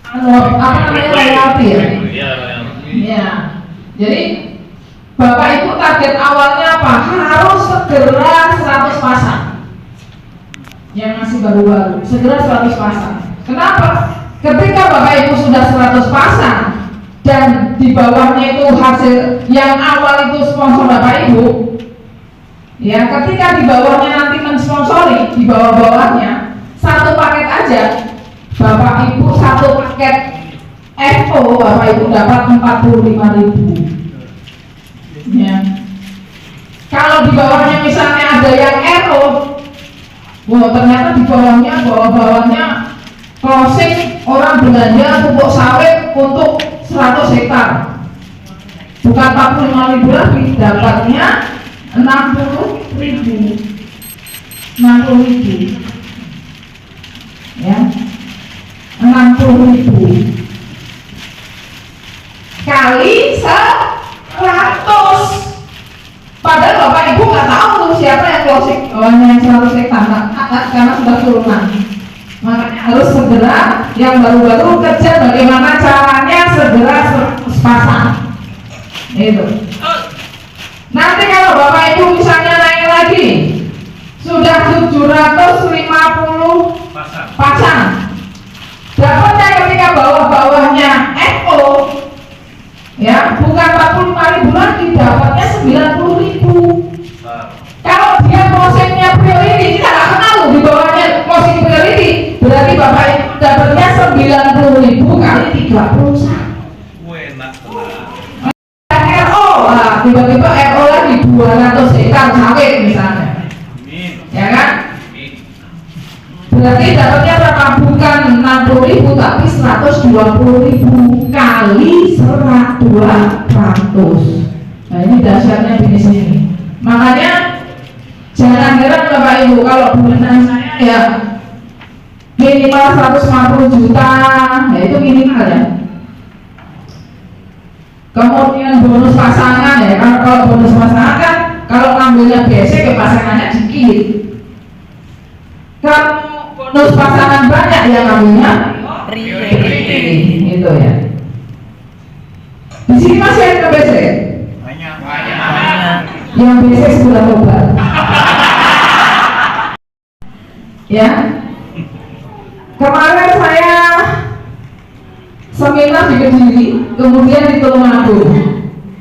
apa namanya royalti ya? Iya. Jadi Bapak Ibu target awalnya apa? Harus segera 100 pasang. Yang masih baru-baru, segera 100 pasang. Kenapa? Ketika Bapak Ibu sudah 100 pasang dan di bawahnya itu hasil yang awal itu sponsor Bapak Ibu, ya ketika di bawahnya nanti mensponsori, di bawah-bawahnya satu paket aja, Bapak Ibu satu paket FO Bapak Ibu dapat 45.000. Ya. Kalau di bawahnya misalnya ada yang RO, wah ternyata di bawahnya closing orang belanja pupuk sawit untuk 100 hektar, bukan 45.000 lagi, dapatnya 60.000, ya, 60.000 kali 100. Padahal Bapak Ibu nggak tahu tuh siapa yang closing yang 100 hektar, karena sudah turunan. Makanya harus segera yang baru-baru kejar bagaimana caranya segera sepasang. Itu. Nanti kalau Bapak Ibu misalnya naik lagi sudah 750 pasang. Dapatnya ketika bawah-bawahnya FO, ya bukan 45.000 lagi, dapatnya 90.000. Kalau dia closingnya priority, kita nggak kenal di bawahnya closing priority, berarti Bapak Ibu dapatnya 90.000 kali 31. Enak tenang. RO, nah, tiba-tiba RO lagi 200 hektar sawit misalnya, ya kan? Berarti dapatnya berapa? Bukan 60.000 tapi 120.000 kali 200. Nah ini dasarnya di sini. Makanya jangan heran Bapak Ibu kalau bulanan saya ya minimal 150 juta, ya itu minimal ya. Kemudian bonus pasangan ya, kalau bonus pasangan kan kalau ngambilnya BC ke pasangannya dikit. Kalau bonus pasangan banyak yang ngambilnya itu ya. Di sini masih ada BC? Banyak. Yang BC sudah obat. Ya. Kemarin saya seminar di Kediri, kemudian di Tulungagung.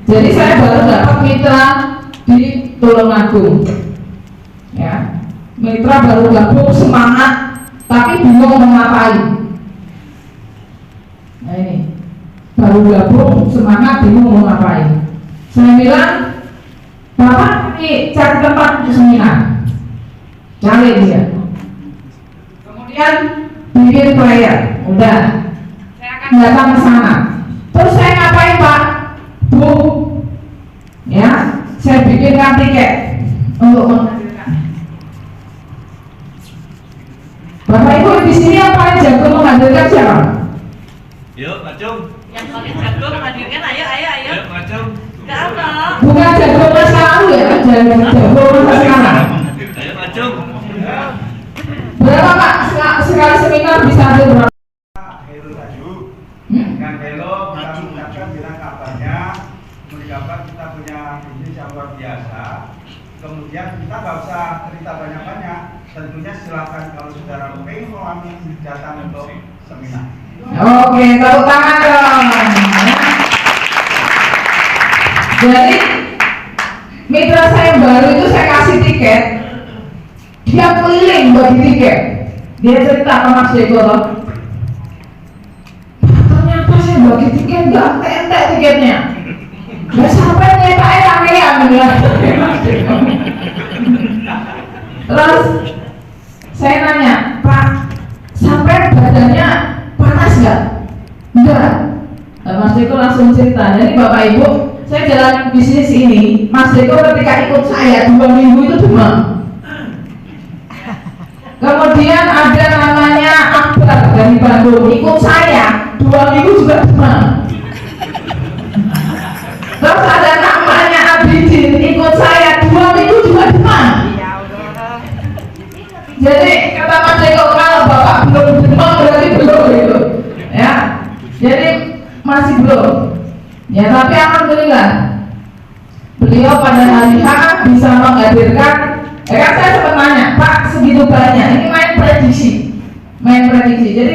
Jadi saya baru dapat mitra di Tulungagung. Ya. Mitra baru gabung semangat tapi bingung mau ngapain. Nah ini baru gabung semangat bingung mau ngapain. Saya bilang, Bapak ini cari tempat untuk seminar, cari dia. Kemudian bikin flyer, udah. Saya akan datang ke sana. Terus saya ngapain Pak? Bu, ya, saya bikinkan tiket untuk menghadirkan. Bapak Ibu di sini yang paling jago menghadirkan siapa? Yuk, Ngacung. Yang paling jago menghadirkan, ayo. Yuk, Ngacung. Gak apa. Bukan jago masa lalu ya, jago masa sekarang. Ayo, Ngacung. Berapa Pak sekali seminar bisa ada berapa? Helo Laju dengan Helo kita mengucapkan bilang kabarnya, mengucapkan kita punya bisnis yang luar biasa. Kemudian kita nggak usah cerita banyak-banyak, tentunya silakan kalau saudara pengen mengalami datang untuk seminar. Oke, tepuk tangan dong. Jadi mitra saya yang baru itu saya kasih tiket, dia keliling bagi tiket. Dia cerita ke Mas Deko loh, ternyata saya bagi tiket nggak entek tiketnya. Nggak sampai nyetakin rangkaian bilang. Terus saya nanya, Pak, sampai badannya panas nggak? Enggak. Mas Deko langsung cerita. Jadi Bapak Ibu, saya jalan bisnis ini, Mas Deko ketika ikut saya 2 minggu itu demam. Kemudian ada namanya Akbar dari Bandung ikut saya 2 minggu juga demam. Terus ada namanya Abidin ikut saya 2 minggu juga demam. Jadi kata Mas Deko, kalau Bapak belum demam berarti belum gitu. masih belum. Ya, tapi alhamdulillah beliau pada hari H bisa menghadirkan. Kan saya sempat nanya, Pak, segitu banyak, ini main prediksi. Jadi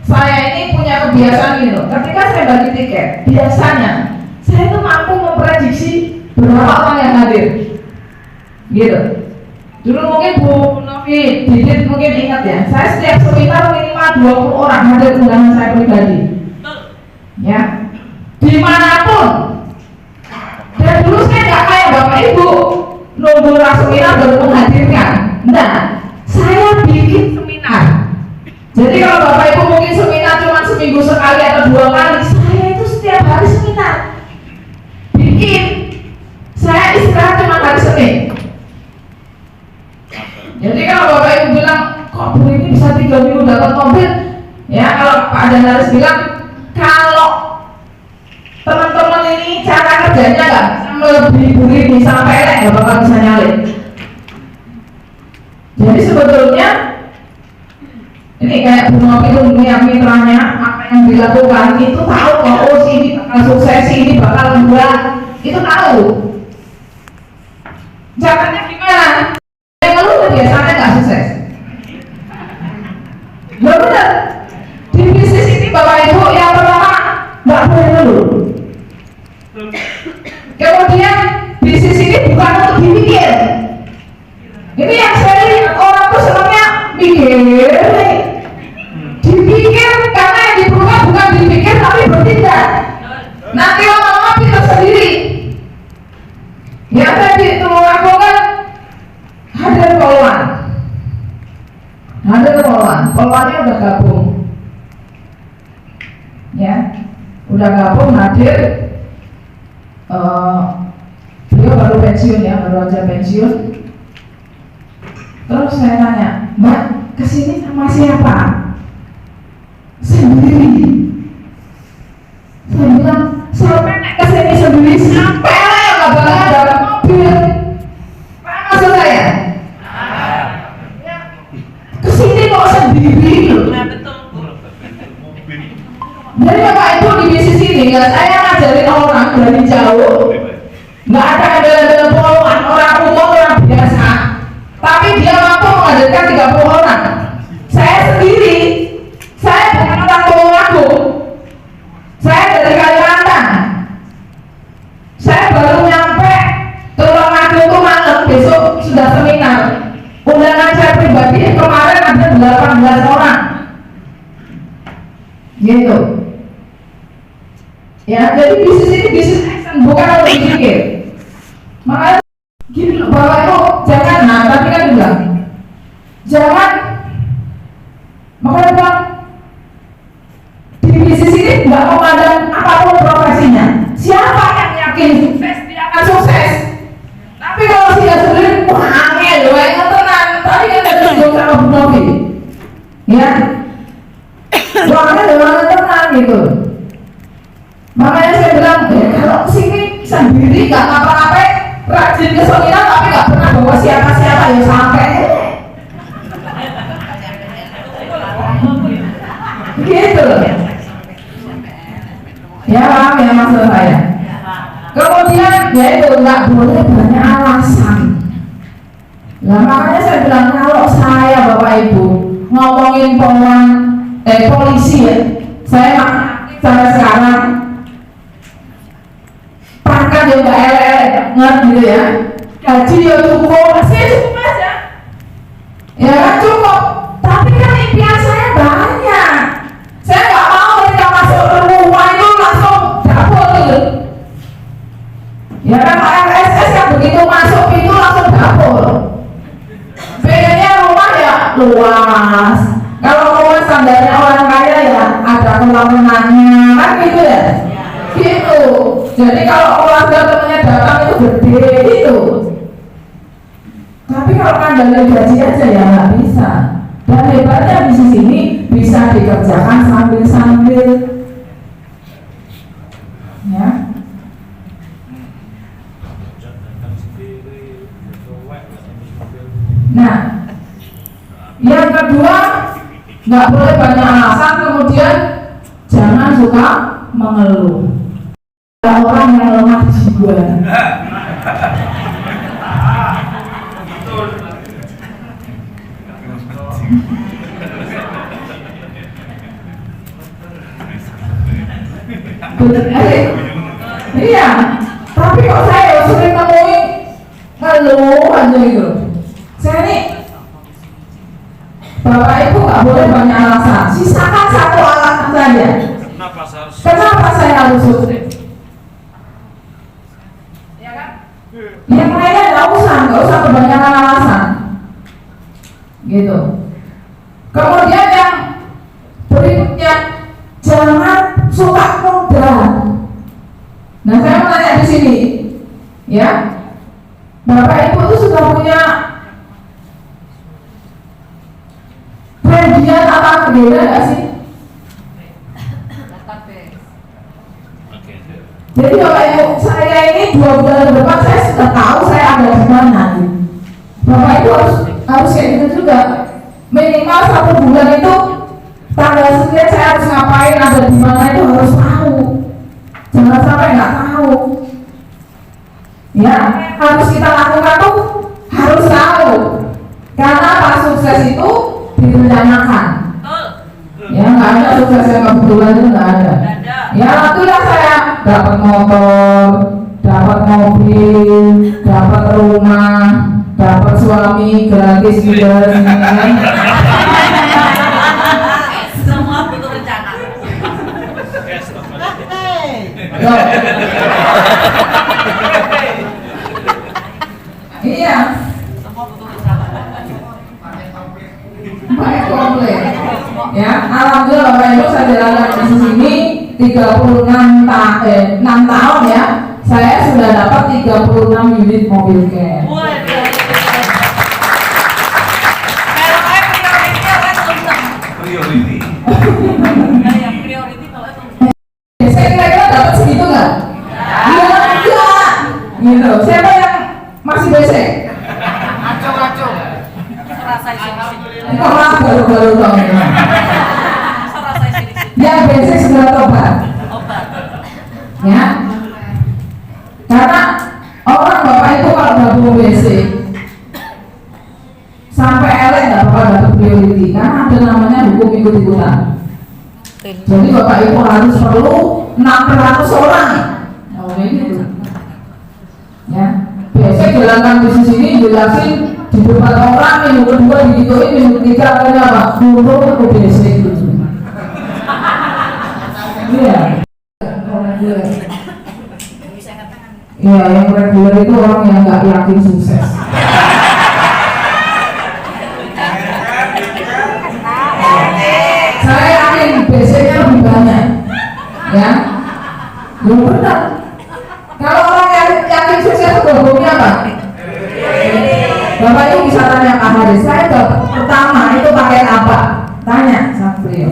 saya ini punya kebiasaan gitu. Ketika saya bagi tiket, biasanya saya itu mampu memprediksi berapa orang yang hadir. Gitu. Dulu mungkin Bu Novi, Didit mungkin ingat ya, saya setiap seminar minimal 20 orang hadir undangan saya pribadi. Ya, dimanapun. Dan dulu saya nggak kayak Bapak Ibu nunggu seminar baru menghadirkan. Nah, saya bikin seminar. Jadi kalau Bapak Ibu mungkin seminar cuma seminggu sekali atau 2 kali, saya itu setiap hari seminar. Bikin. Saya istirahat cuma hari Senin. Jadi kalau Bapak Ibu bilang, kok Bu ini bisa 3 minggu dapat mobil? Ya, kalau Pak Danaris bilang, kalau teman-teman ini cara kerjanya nggak bisa melebihi bisa pelek, nggak bakal bisa nyalin. Jadi sebetulnya ini kayak Bu Novi itu punya mitranya, apa yang dilakukan itu tahu kalau oh si ini bakal sukses, si ini bakal enggak, itu tahu. Caranya gimana? Kalau biasanya nggak sukses. Ya benar. Di bisnis ini Bapak Ibu yang pertama nggak boleh ngeluh. Kemudian bisnis ini bukan untuk dipikir. Ini yang saya lihat orang tuh senangnya mikir. Dipikir karena yang diperlukan bukan dipikir tapi bertindak. Nanti lama-lama pintar sendiri. Yang tadi itu aku kan hadir polwannya udah gabung. Ya, udah gabung hadir. Beliau baru pensiun ya, baru aja pensiun. Terus saya tanya, Mbak, kesini sama siapa? Sendiri. Saya bilang, sampai kesini sendiri, sampai lah yang gak bakal dapat mobil. Apa maksud saya? Kesini kok sendiri loh. Nah, betul. Jadi Bapak Ibu di bisnis ini, nggak saya ngajarin orang dari jauh, nggak ada embel-embel poluan, orang umum, orang biasa, tapi dia mampu menghadirkan 30 orang. Saya sendiri, saya bukan orang Tulungagung, saya dari Kalimantan, saya baru nyampe Tulungagung tuh malam, besok sudah seminar. Undangan saya pribadi kemarin ada 18 orang, gitu. Ya, jadi bisnis ini bisnis action, bukan untuk dipikir. Makanya gini loh, Bapak Ibu jangan, nah tadi kan bilang jangan, makanya bilang di bisnis ini nggak memandang apapun profesinya. Siapa yang yakin sukses, dia akan sukses. Tapi kalau tidak sendiri, wah angel loh, yang tenang. Tadi kan ada disinggung sama Bu Novi, ya, wah angel loh, tenang gitu. Makanya saya bilang, kalau sini sendiri nggak apa-apa, rajin ke seminar tapi nggak pernah bawa siapa-siapa ya sampai gitu. Ya paham ya maksud saya. Kemudian ya itu nggak boleh banyak alasan. Nah makanya saya bilang kalau saya Bapak Ibu ngomongin polisi ya, saya sampai sekarang pangkat yang gak elek gitu ya, gaji ya cukup, masih cukup aja, ya kan cukup. Tapi kan impian saya banyak. Saya nggak mau ketika masuk rumah itu langsung dapur gitu. Ya kan RSS yang begitu masuk pintu langsung dapur. Pengennya rumah ya luas. Kalau rumah standarnya orang kaya ya ada kolam renangnya kan gitu ya. Gitu. Jadi kalau keluarga temannya datang itu gede itu. Tapi kalau kandangnya gaji aja ya nggak bisa. Dan hebatnya di sini bisa dikerjakan sambil-sambil. Ya. Nah, yang kedua nggak boleh banyak alasan, kemudian jangan suka mengeluh. Ada orang yang lemah jiwa. Iya, tapi kok saya sering nemuin ngeluh aja gitu. Saya nih, Bapak Ibu nggak boleh banyak alasan. Sisakan satu alasan saja. Kenapa saya harus sukses? Ya kan? Yang lainnya nggak usah kebanyakan alasan. Gitu. Kemudian yang berikutnya, jangan suka mudah. Nah, saya mau tanya di sini, ya, Bapak Ibu itu sudah punya kajian tata negara nggak sih? Jadi Bapak Ibu, saya ini 2 bulan ke depan saya sudah tahu saya ada di mana. Bapak Ibu harus kayak gitu juga. Minimal 1 bulan itu tanggal sekian saya harus ngapain, ada di mana itu harus tahu. Jangan sampai nggak tahu. Ya, harus kita lakukan tuh harus tahu. Karena pas sukses itu direncanakan. Ya, nggak ada sukses yang kebetulan itu nggak ada. Ya, alhamdulillah saya dapat motor, dapat mobil, dapat rumah, dapat suami gratis juga. Semua butuh rencana. Iya. Semua butuh rencana. Baik, komplain. Ya, alhamdulillah Bapak Ibu saya jalankan bisnis ini 6 tahun ya. Saya sudah dapat 36 unit mobil care. Priority. Saya kira-kira dapat segitu nggak? Iya, enggak. Gitu. Siapa yang masih basic? Acung-acung. Serasa isi-isi. Kok baru-baru dong. Serasa isi-isi. Yang basic sudah tobat. Obat. Ya. Karena orang Bapak itu kalau gabung basic sampai elek nggak bakal dapat priority karena ada namanya hukum ikut-ikutan. Jadi Bapak Ibu harus perlu 600 orang. Oh gitu. Ya. Biasanya jalankan bisnis ini jelasin di depan orang, minggu kedua digituin, minggu ketiga akhirnya apa? Turun ke basic gitu. Iya. Iya, yang reguler itu orang yang nggak yakin sukses. Saya yakin basicnya lebih banyak, ya. Yang benar. Kalau orang yang yakin sukses itu hukumnya apa? Bapak Ibu bisa tanya Pak Haris, saya pertama itu pakai apa? Tanya sama beliau.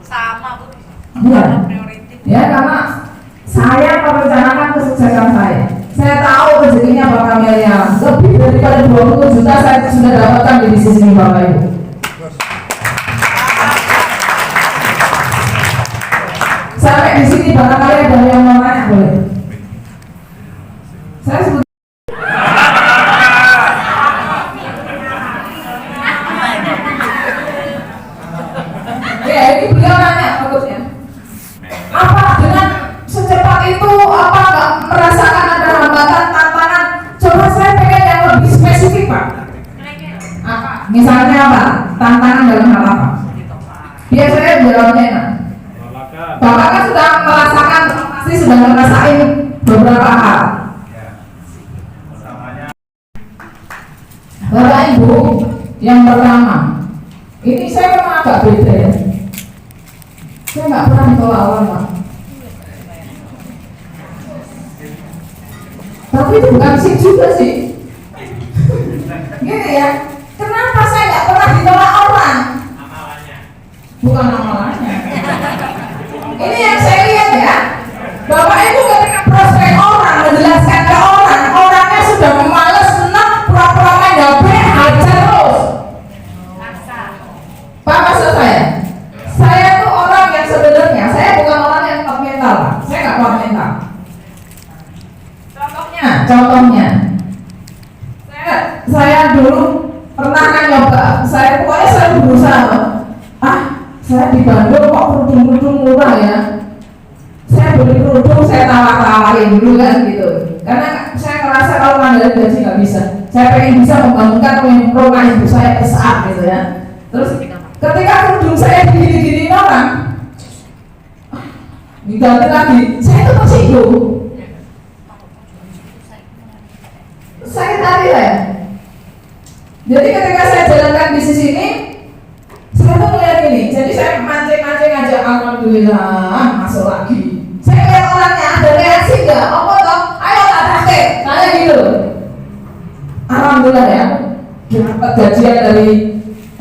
Sama Bu. Iya. Priority. Ya, karena saya merencanakan kesuksesan saya. Saya tahu rezekinya bakal miliaran. Lebih daripada 20 juta saya sudah dapatkan di bisnis ini Bapak Ibu. Sampai di sini barangkali ada yang mau nanya boleh. Saya sebut. Ya, ini beliau nanya maksudnya. Apa dengan secepat itu apa nggak merasakan ada hambatan tantangan? Coba saya pengen yang lebih spesifik Pak. Apa? Misalnya apa? Tantangan dalam hal apa? Biasanya jawabnya enak. Bapak kan sudah merasakan, pasti sudah ngerasain beberapa hal. Bapak Ibu, yang pertama, ini saya memang agak beda ya. Saya nggak pernah ditolak orang Pak. Tapi itu bukan sih juga sih. Gini ya, kenapa saya nggak pernah ditolak orang? Bukan amalannya. Ini yang saya lihat ya. Bapak Ibu ketika prospek orang, menjelaskan ke orang, orangnya sudah memalas, senang, pura-pura main HP, hajar terus. Pak maksud saya tuh orang yang sebenarnya, saya bukan orang yang top mental nggak kuat mental. Contohnya, saya dulu pernah kan nyoba, saya berusaha, saya di Bandung kok kerudung murah ya. Saya beli kerudung, saya tawar-tawarin dulu kan gitu. Karena saya ngerasa kalau ngandelin gaji nggak bisa. Saya pengen bisa membangunkan rumah ibu saya besar gitu ya. Terus ketika kerudung saya digini-gini orang, diganti lagi, saya itu tersinggung. Sakit hati ya. Jadi ketika saya jalankan bisnis ini, saya tuh melihat ini. Jadi saya mancing aja, alhamdulillah masuk lagi. Saya lihat orangnya ada reaksi nggak? Apa toh? Ayo tak praktek, kayak gitu. Alhamdulillah ya. Dapat gajian dari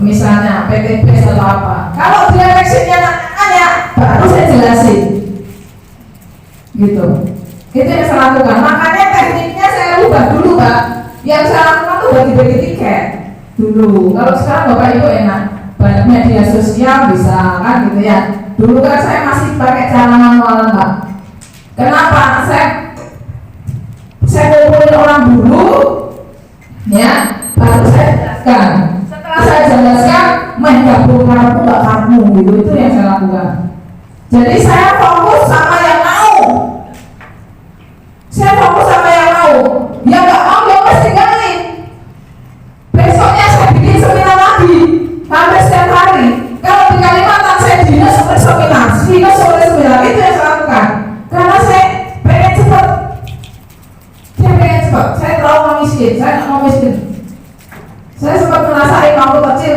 misalnya PTP atau apa. Kalau dia reaksinya nanya, baru saya jelasin. Gitu. Itu yang saya lakukan. Makanya tekniknya saya ubah dulu Pak. Yang saya lakukan tuh bagi-bagi tiket dulu. Kalau sekarang Bapak Ibu enak, banyak media sosial bisa kan gitu ya. Dulu kan saya masih pakai cara manual Pak. Kenapa? Saya kumpulin orang dulu, ya, baru saya jelaskan. Setelah saya jelaskan, menggabung kartu nggak kamu gitu. Itu yang saya lakukan. Jadi saya fokus sama yang mau. Saya fokus sama yang mau. Yang nggak mau ya wes tinggalin. Besoknya saya bikin seminar lagi, hampir setiap hari. Kalau di Kalimantan saya dinas seperti seminar, itu yang saya lakukan. Karena saya pengen cepat. Saya trauma miskin, saya nggak mau miskin. Saya sempat ngerasain waktu kecil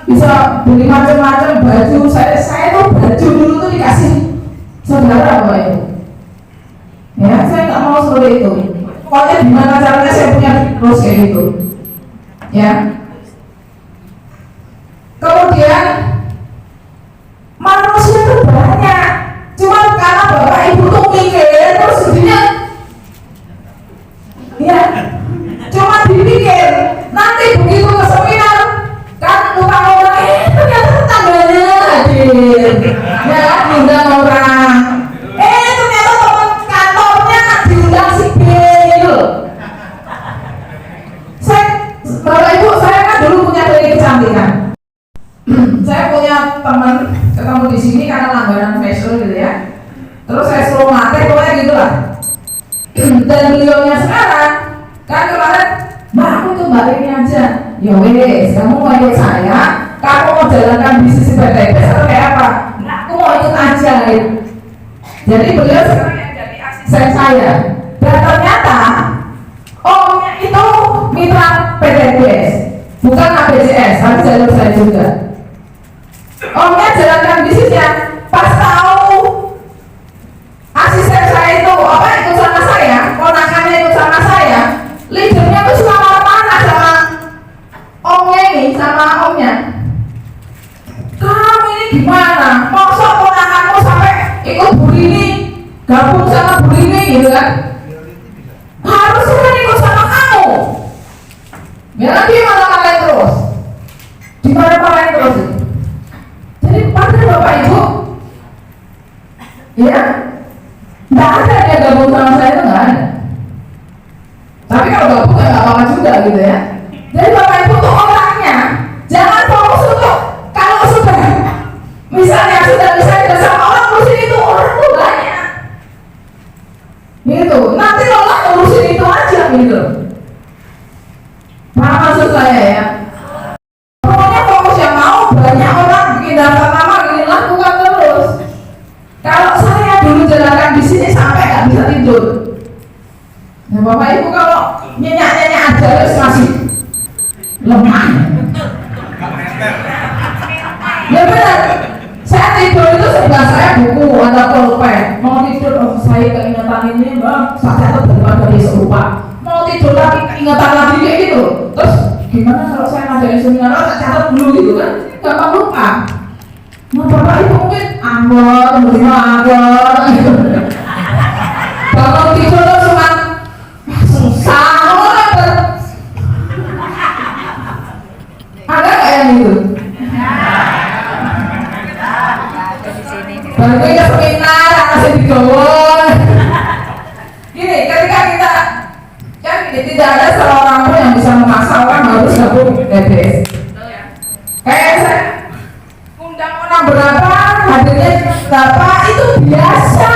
bisa beli macam-macam baju. Saya tuh baju dulu tuh dikasih saudara Bapak Ibu. Ya, saya nggak mau seperti itu. Pokoknya gimana caranya saya punya terus kayak gitu. Ya. Kemudian manusia itu banyak. Cuma karena Bapak Ibu tuh mikir terus jadinya ya cuma dipikir. Nanti begitu ke seminar kan tukang orang ternyata tetangganya hadir. Ya kan diundang orang. Ternyata teman kantornya diundang si B gitu. Bapak Ibu, saya kan dulu punya klinik kecantikan. Saya punya teman ketemu di sini karena langganan facial gitu ya. Terus saya suruh mate pokoknya gitu lah. Dan beliaunya sekarang kan kemarin, Mbak aku tuh Mbak ini aja. Ya wes, kamu mau ikut saya? Kamu mau jalankan bisnis PTP atau kayak apa? Nah, aku mau ikut aja gitu. Jadi beliau sekarang yang jadi asisten saya. Dan ternyata omnya itu mitra PTPS, bukan ABCS, tapi jalur saya juga. Omnya jalankan bisnisnya, pas tahu asisten saya itu ikut sama saya, ponakannya ikut sama saya, leadernya tuh cuma marah-marah sama omnya ini, sama omnya. Kamu ini gimana? Masa ponakanmu sampai ikut Bu ini, gabung sama Bu ini gitu kan? Harusnya kan ikut sama kamu. Ya nanti malah-malain terus. Dimana-malain terus. Jadi pada Bapak Ibu, ya, nggak ada yang gabung sama saya itu nggak ada. Tapi kalau gabung nggak apa-apa juga gitu ya. Jadi Bapak Ibu tuh orangnya jangan fokus untuk kalau sudah misalnya sudah bisa sama orang ngurusin itu orang tuh banyak. Gitu. Nanti Allah ngurusin itu aja gitu. Paham maksud saya ya? Pokoknya fokus yang mau, banyak orang bikin daftar nama gini lakukan terus. Kalau saya dulu jalankan di sini sampai nggak bisa tidur. Nah Bapak Ibu kalau nyenyak-nyenyak aja terus masih lemah. Ya benar. Saya tidur itu sebelah saya buku ada pulpen. Mau tidur, saya keingatan ini Mbak, saya tuh daripada besok lupa. Mau tidur lagi keingatan lagi kayak gitu. Terus gimana kalau saya ngadain seminar, saya catat dulu gitu kan? Gampang lupa. Nah Bapak Ibu mungkin anggur, gitu. Bangun tidur tuh cuma susah banget. Ada nggak yang gitu? Baru ke seminar, masih digawa tidak ada seorang pun yang bisa memaksa orang harus gabung DBS. Kayak saya undang orang berapa, hadirnya berapa, itu biasa.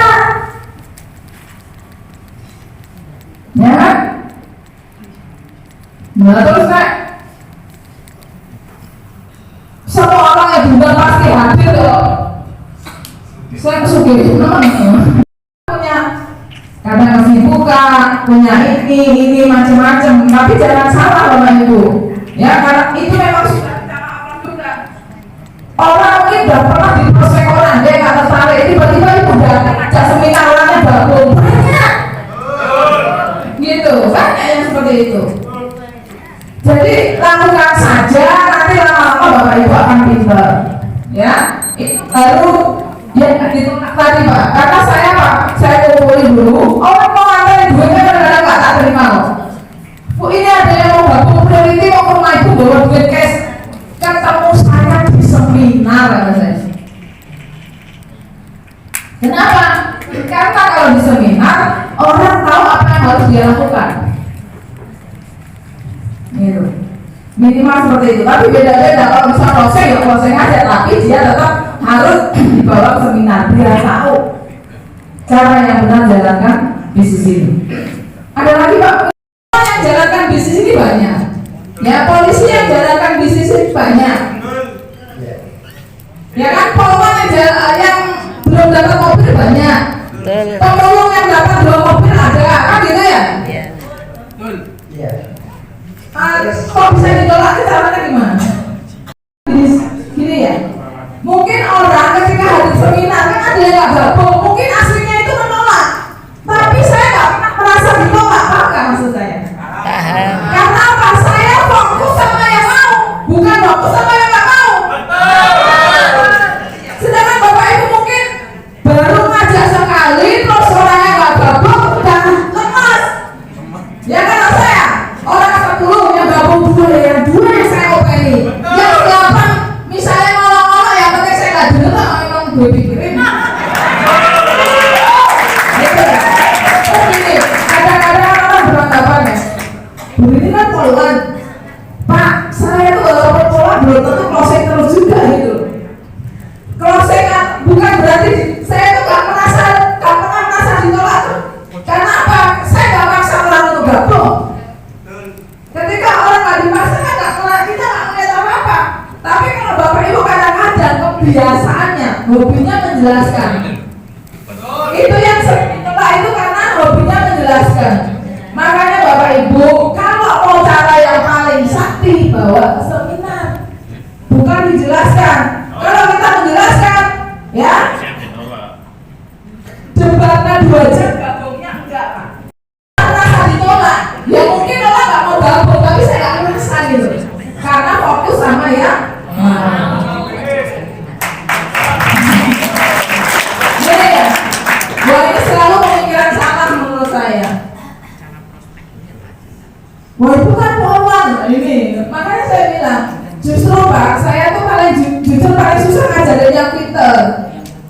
Ya kan? Nah terus semua orang yang diundang pasti hadir loh. Saya kesukaan punya karena kesibukan, punya ini macam-macam, tapi jangan salah Bapak Ibu. Ya karena itu memang sudah cara Allah juga. Orang mungkin udah pernah di prospek orang, dia nggak tertarik, tiba-tiba ibu datang ajak seminar orangnya gabung, banyak. Gitu, banyak yang seperti itu. Jadi lakukan saja, nanti lama-lama Bapak Ibu akan pintar. Ya, itu baru ya gitu tadi Pak. Karena saya kumpulin dulu. Orang mau nganterin duitnya kadang-kadang nggak tak terima loh. Bu ini ada yang mau gabung peneliti mau ke rumah ibu bawa duit cash. Ketemu saya di seminar kata saya. Kenapa? Karena kalau di seminar orang tahu apa yang harus dia lakukan. Gitu. Minimal seperti itu, tapi beda-beda. Kalau bisa closing ya closing aja, tapi dia tetap harus dibawa ke seminar biar tahu cara yang benar jalankan bisnis ini. Ada lagi Pak, yang jalankan bisnis ini banyak. Ya polisi yang jalankan bisnis ini banyak. Ya kan polwan yang belum dapat mobil banyak. Pemulung yang dapat 2 mobil ada, kan gitu ya? Kok bisa ditolak caranya gimana? Gini ya, mungkin orang ketika hadir seminar kan ada yang nggak gabung, mungkin aslinya itu menolak, tapi saya nggak pernah merasa ditolak, paham nggak maksud saya? Karena apa? Saya fokus sama yang mau, bukan fokus sama yang nggak mau. Sedangkan Bapak Ibu mungkin baru ngajak sekali, terus orangnya nggak gabung, udah lemas. Ya kan saya? Orang 10 yang gabung 2 yang saya openi. Yang 8 misalnya ngolong-ngolong yang penting saya nggak denger lah memang gue pikirin. Gitu. Oh gini, kadang-kadang orang beranggapan ya, Bu ini kan poluan. Pak, saya tuh walaupun poluan belum tentu closing terus juga gitu. Closing bukan berarti saya tuh nggak pernah merasa ditolak tuh. Karena apa? Saya nggak maksa orang untuk gabung. Ketika orang nggak dipaksa kan kita nggak melihat apa-apa. Tapi kalau Bapak Ibu kadang-kadang kebiasaannya, hobinya menjelaskan. Itu yang sering ditolak itu karena hobinya menjelaskan. Makanya Bapak Ibu kalau mau cara yang paling sakti bawa ke seminar, bukan dijelaskan. Kalau kita menjelaskan, ya debatnya 2 jam gabungnya enggak Pak. Rasa ditolak, ya mungkin orang nggak mau gabung, tapi saya nggak merasa gitu, karena fokus sama ya. Jadi ya, wah ini selalu pemikiran salah menurut saya. Wah itu kan poluan ini, makanya saya bilang justru Pak, saya tuh paling jujur paling susah ngajarin yang pinter.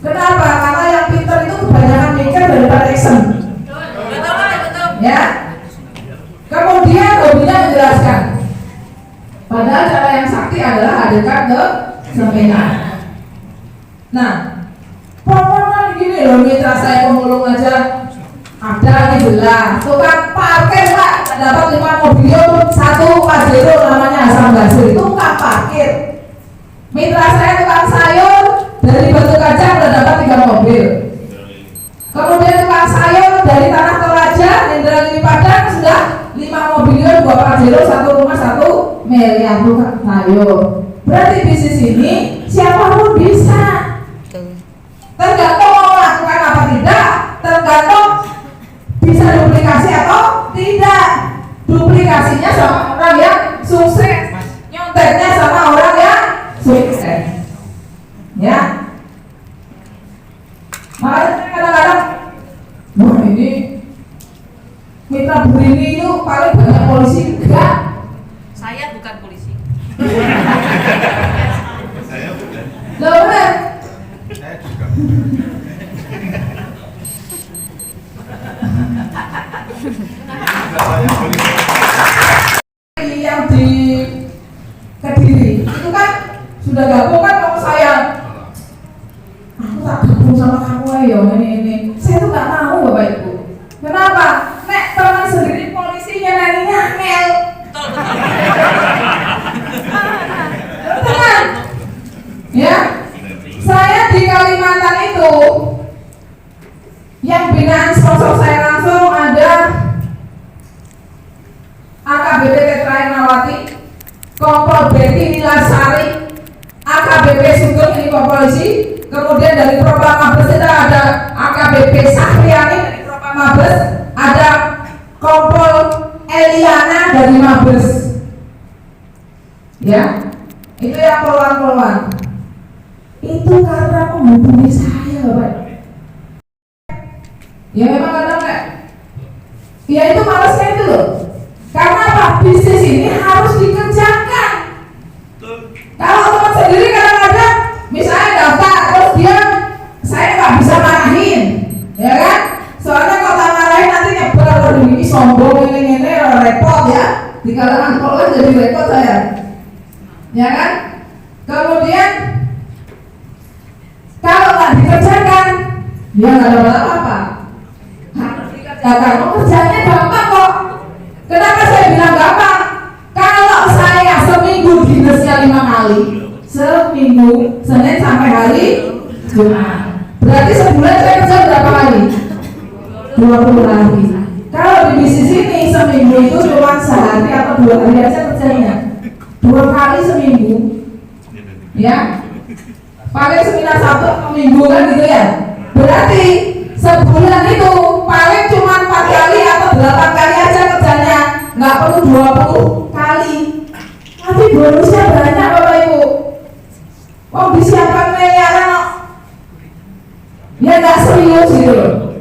Kenapa? Karena yang pinter itu kebanyakan mikir daripada action. Ya. Kemudian hobinya menjelaskan. Padahal cara yang sakti adalah hadirkan ke seminar. Nah, pokoknya gini loh, mitra saya pemulung aja ada ini jelas. Tukang parkir Pak dapat 5 mobil, 1 Pajero namanya Hasan Basir, tukang parkir. Mitra saya tukang sayur dari Batu Kaca udah dapat 3 mobil. Kemudian tukang sayur dari Tanah Toraja, Indragiri Padang sudah 5 mobil, 2 Pajero, 1 rumah, 1 miliar tukang sayur. Berarti bisnis ini siapapun bisa. Tergantung mau melakukan apa tidak, tergantung bisa duplikasi atau tidak. Duplikasinya sama orang yang sukses, nyonteknya sama orang yang sukses. Ya. Makanya kadang-kadang, wah ini mitra Burini itu paling banyak polisi. Enggak. Saya bukan polisi. Saya bukan. Loh bener. Saya juga. Enggak banyak polisi. sudah gabung kan mau saya, aku tak gabung sama kamu ayo ini. Saya tuh nggak mau Bapak Ibu. Kenapa? Nek teman sendiri polisinya nanya ngel. Betul. Ya, saya di Kalimantan itu yang binaan sponsor saya langsung ada AKBP Tetra Ernawati, Kompol Betty Nilasari, AKBP Sugeng ini polisi, kemudian dari Propam Mabes kita ada AKBP Sahriani dari Propam Mabes, ada Kompol Eliana dari Mabes. Ya, itu yang poluan-poluan. Itu karena menghubungi saya, Bapak. Ya memang kadang enggak. Ya itu malasnya itu loh. Karena apa? Bisnis ini harus dikerjakan. Kalau teman sendiri kadang-kadang misalnya daftar terus dia saya nggak bisa marahin, ya kan? Soalnya kalau tak marahin nanti nyebar ini sombong ini repot ya. Di kalangan poluan jadi repot saya. Ya kan? Kemudian kalau nggak dikerjakan, dia nggak dapat apa-apa. Harus dikerjakan. Oh, kerjanya gampang kok. Kenapa saya bilang gampang? Kalau saya seminggu dinasnya 5 kali, seminggu Senin sampai hari Jumat, berarti sebulan saya kerja berapa kali? 20 kali. Kalau di bisnis ini seminggu itu cuma sehari atau 2 hari aja kerjanya. 2 kali seminggu, ya. Paling seminar Sabtu atau Minggu kan gitu ya. Berarti sebulan itu paling cuma 4 kali atau 8 kali aja kerjanya, nggak perlu 20 kali. Tapi bonusnya banyak Bapak Ibu. Oh disiapkan miliaran, ya nggak serius gitu loh.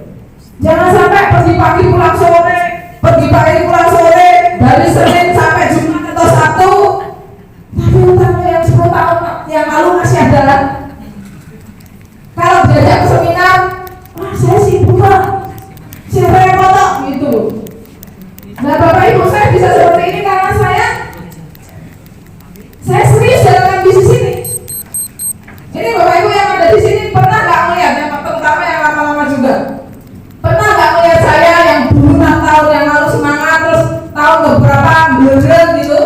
Jangan sampai pergi pagi pulang sore, pergi pagi pulang sore, dari Senin sampai Jumat atau Sabtu. Tapi utangnya yang 10 tahun yang lalu masih ada. Kalau diajak ke seminar, wah saya sibuk Pak, siapa yang foto gitu. Nah Bapak Ibu saya bisa seperti ini karena saya serius dalam bisnis ini. Ini Bapak Ibu yang ada di sini pernah nggak melihat yang terutama yang lama-lama juga? Pernah nggak melihat saya yang dulu 6 tahun yang lalu semangat terus tahun beberapa bener gitu?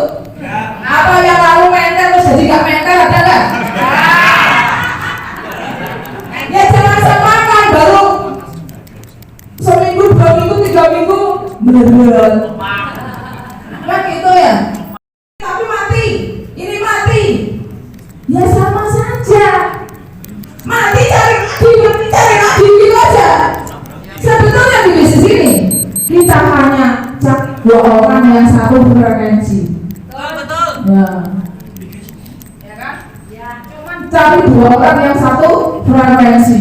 Atau yang lalu mental terus jadi nggak mental ada nggak? Ya jangan samakan baru seminggu, 2 minggu, 3 minggu bener-bener kan gitu ya. Tapi mati, ini mati ya sama saja, mati cari lagi gitu aja. Sebetulnya di bisnis ini kita hanya cari 2 orang yang satu frekuensi. Betul. Ya kan? Ya, cuman cari 2 orang yang satu frekuensi.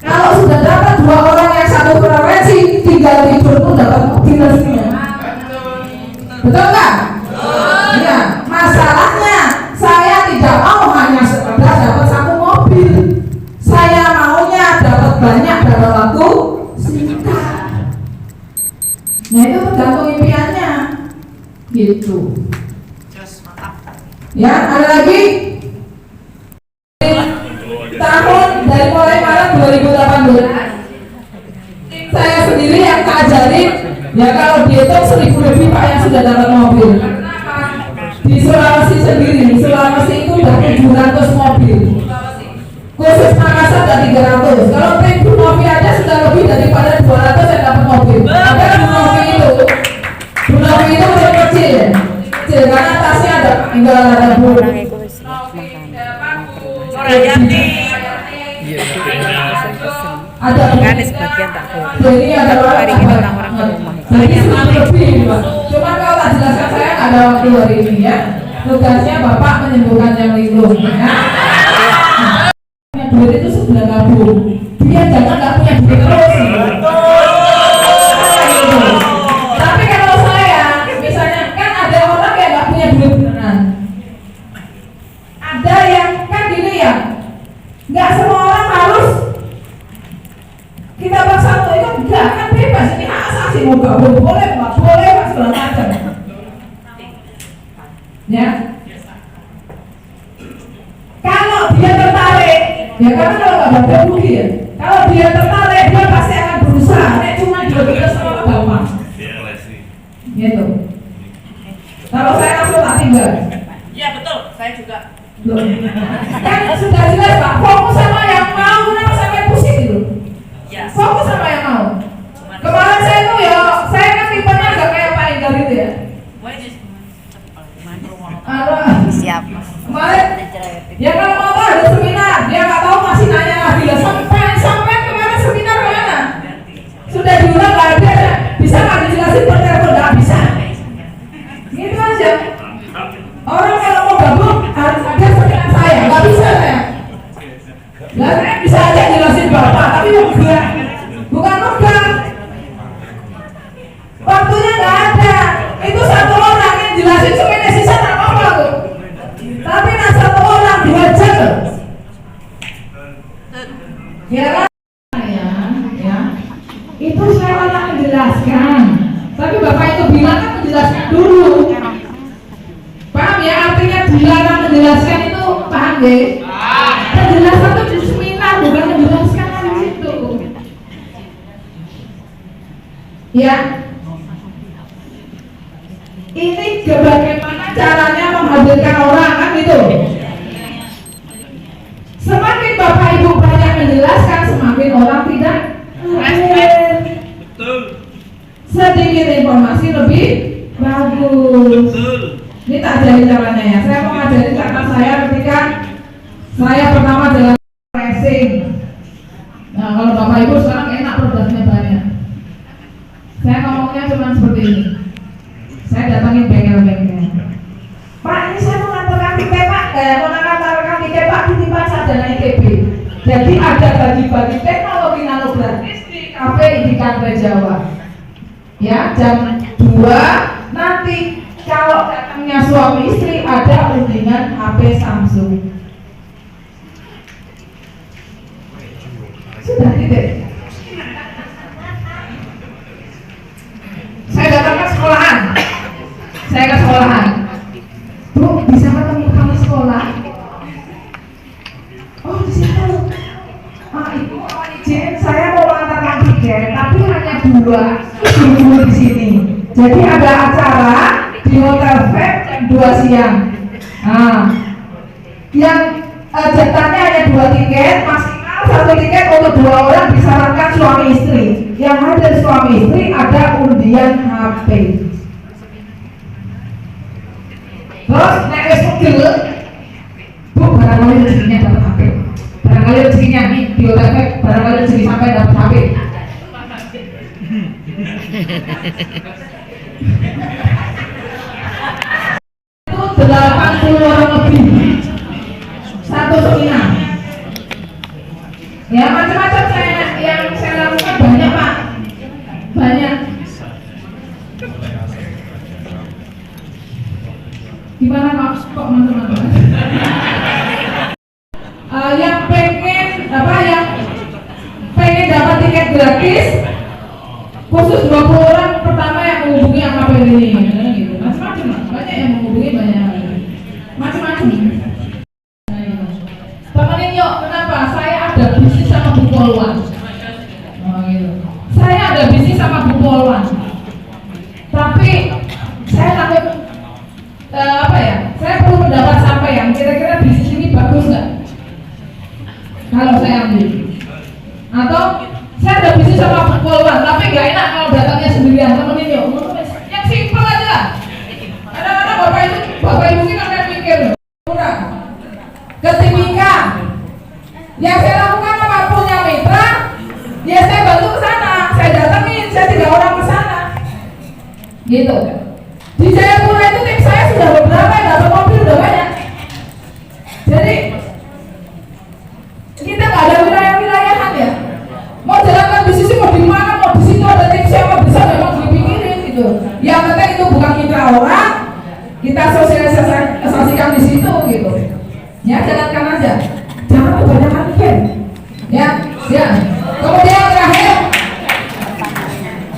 Kalau sudah dapat 2 orang yang satu frekuensi, tinggal tidur pun dapat mobil resminya. Betul nggak? Iya. Masalahnya saya tidak mau hanya sekedar dapat 1 mobil. Saya maunya dapat banyak dalam waktu singkat. Nah itu tergantung impiannya, gitu. Ya, ada lagi. Tahun dari mulai Maret 2018 saya sendiri yang tak ajarin ya kalau dihitung 1000 lebih Pak yang sudah dapat mobil. Di Sulawesi sendiri, Sulawesi itu udah 700 mobil, khusus Makassar udah 300. Kalau Bu Novi aja sudah lebih daripada 200 yang dapat mobil. Ada Bu Novi itu masih kecil karena tasnya ada tinggal ada Bu Rayati. ada Makanya sebagian tak boleh. jadi ada Hari ini orang-orang ke rumah. jadi lebih Pak. Cuma kalau tak jelaskan saya nggak ada waktu hari ini ya. Tugasnya Bapak menyembuhkan yang linglung ya. Punya duit itu sebelah gabung. Dia jangan nggak punya duit terus. Tapi kalau saya misalnya kan ada orang yang nggak punya duit beneran. Ada yang kan gini ya. Nggak semua orang harus kita paksa untuk itu, enggak kan bebas, ini hak asasi, mau gabung boleh, nggak boleh, segala macam ya. karena kalau nggak dapat rugi ya. Kalau dia tertarik, dia pasti akan berusaha. Nek cuma dia sama gampang. Gitu. Kalau saya langsung tak tinggal. Iya betul, saya juga. Loh. Kan sudah jelas Pak, fokus sama yang mau, kenapa sampai pusing gitu? Ya. Fokus sama yang mau. Kemarin saya tuh ya, saya kan tipenya agak kayak Pak Enggar gitu ya. Siap. Kemarin, ya kalau mau tahu ada seminar, dia nggak tahu masih nanya lagi lah. Sampai kemarin seminar mana? Sudah diulang nggak ada, bisa nggak dijelasin per telepon? Nggak bisa. Gitu aja. Orang kalau mau gabung harus ada seminar saya, nggak bisa saya. Lah saya bisa aja jelasin bapak, tapi enggak, bukan enggak. Waktunya nggak ada. Itu satu orang yang jelasin semuanya sisa tak apa tuh. Tapi nah satu orang 2 jam. Ya kan? Ya. Itu saya orang menjelaskan. Tapi bapak itu bilang kan menjelaskan dulu. Paham ya? Artinya dilarang menjelaskan itu paham ya? Penjelasan itu di seminar bukan menjelaskan di situ. Ya. Ini bagaimana caranya menghadirkan orang kan gitu. Semakin bapak ibu banyak menjelaskan, semakin orang tidak hadir. Sedikit informasi lebih bagus. Ini tak ajarin caranya ya. Saya mau ngajarin cara saya ketika saya pertama jalan racing. Nah kalau bapak ibu sekarang enak produknya banyak. Saya ngomongnya cuma seperti ini. Saya datangin bengkel-bengkel. Pak, ini saya mau ngantarkan tiket Pak, mau ngantarkan tiket Pak, titipan sarjana ITB. Jadi ada bagi-bagi teknologi nano gratis di kafe Indikan Jawa. Ya, jam 2 nanti kalau datangnya suami istri ada undian HP Samsung. Sudah titik. Saya datang ke sekolahan. Saya ke sekolahan. Bu, bisa ketemu kamu sekolah? Oh, di situ. Ibu mohon izin, saya mau mengantarkan tiket, tapi hanya 2 dulu di sini. Jadi ada acara di Hotel Feb jam 2 siang. Nah, yang jatahnya hanya 2 tiket, maksimal 1 tiket untuk 2 orang disarankan suami istri. Yang hadir suami istri ada undian HP. Terus nek wis pegel, Bu, barangkali rezekinya dapat HP. Barangkali rezekinya nih di Hotel Feb, barangkali rezeki sampai dapat HP. Itu 80 orang lebih satu seminar. Ya macam-macam yang saya lakukan banyak Pak, banyak. Gimana kok teman-teman? Yang pengen yang pengen dapat tiket gratis khusus 20 orang pertama yang menghubungi angka ini gitu. Macam-macam banyak yang menghubungi, banyak macam-macam. Temenin yuk, kenapa? Saya ada bisnis sama Bu Polwan. Gitu. Saya ada bisnis sama Bu Polwan. Tapi saya takut saya perlu pendapat sampean, kira-kira bisnis ini bagus nggak? Kalau saya ambil, atau saya ada bisnis sama Bu Polwan, tapi nggak enak kalau datangnya sendirian. Temenin yuk, yang simpel aja. Kadang-kadang bapak ibu kita kan mikir murah. Ketika yang saya lakukan apa punya mitra, ya saya bantu ke sana, saya datangin, saya 3 orang ke sana, gitu. Di Jayapura itu tim saya sudah beberapa yang dapat mobil udah banyak. Jadi kita nggak ada wilayah-wilayahan ya. Mau jalankan bisnis mau di mana, mau di situ ada tim siapa bisa memang dipikirin gitu. Yang penting itu bukan mitra orang, kita sosialisasikan di situ gitu. Ya jalankan aja, jangan kebanyakan event. Ya. Kemudian terakhir,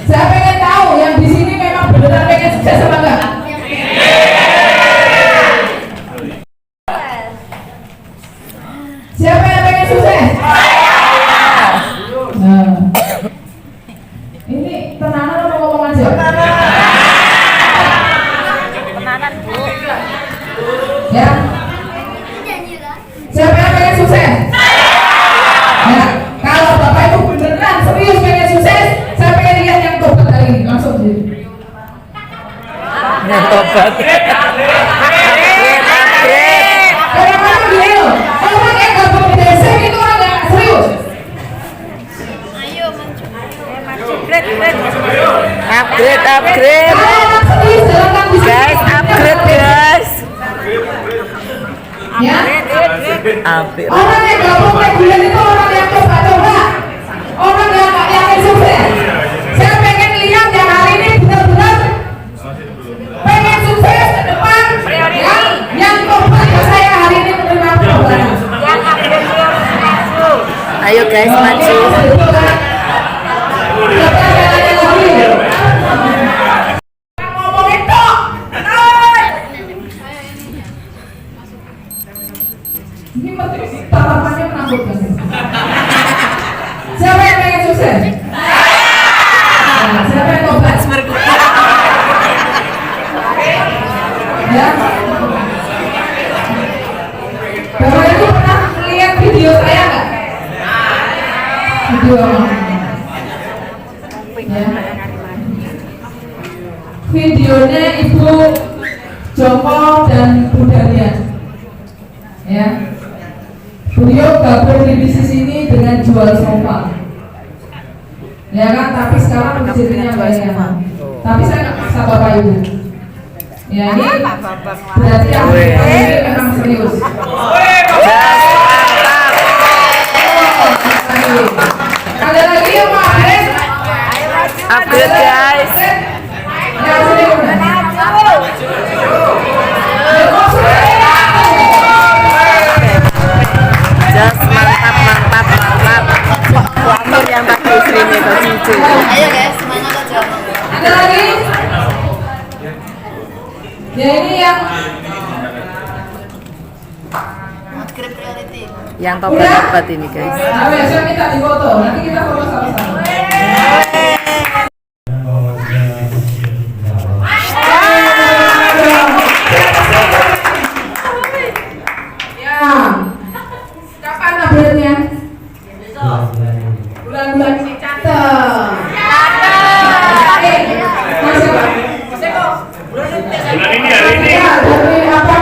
saya pengen tahu yang di sini memang benar pengen sukses apa enggak? Siapa yang pengen sukses? Kadang-kadang gini loh, orang yang gabung di desa itu orang nggak serius. Ayo upgrade. Kalau orang serius jalankan di sini. Guys, upgrade guys. Ya. Upgrade. Orang yang gabung reguler itu orang yang coba-coba, orang yang nggak yakin sukses. Saya pengen lihat yang hari ini benar-benar pengen sukses ke depan, yang kompak ke saya hari ini menerima perubahan. Ayo guys, maju. Ngomongin tok. Ini tatapannya menakutkan. Siapa yang pengen sukses? Nah, siapa yang tobat? Ya. Bapak Ibu pernah melihat video saya nggak? Video. Ya. Videonya Ibu Joko dan Bu Dalian. Ya. Beliau gabung di bisnis ini dengan jual sofa. Ya kan, tapi sekarang menjadinya banyak. Tapi saya nggak paksa Bapak Ibu. Ya ini berarti yang ini memang serius. Ada lagi yang mau upgrade? Upgrade guys. Ya sini udah. Just mantap. Amir yang pakai istrinya itu cicu. Ayo guys, semangat aja. Ada lagi? Ya ini yang Upgrade reality. Yang top dapat ini guys. nah, saya minta difoto. Nanti kita foto sama-sama. Ya. Kapan upgrade-nya? Bulan-bulan ini catat. Bulan ini hari ini. Ya, dari apa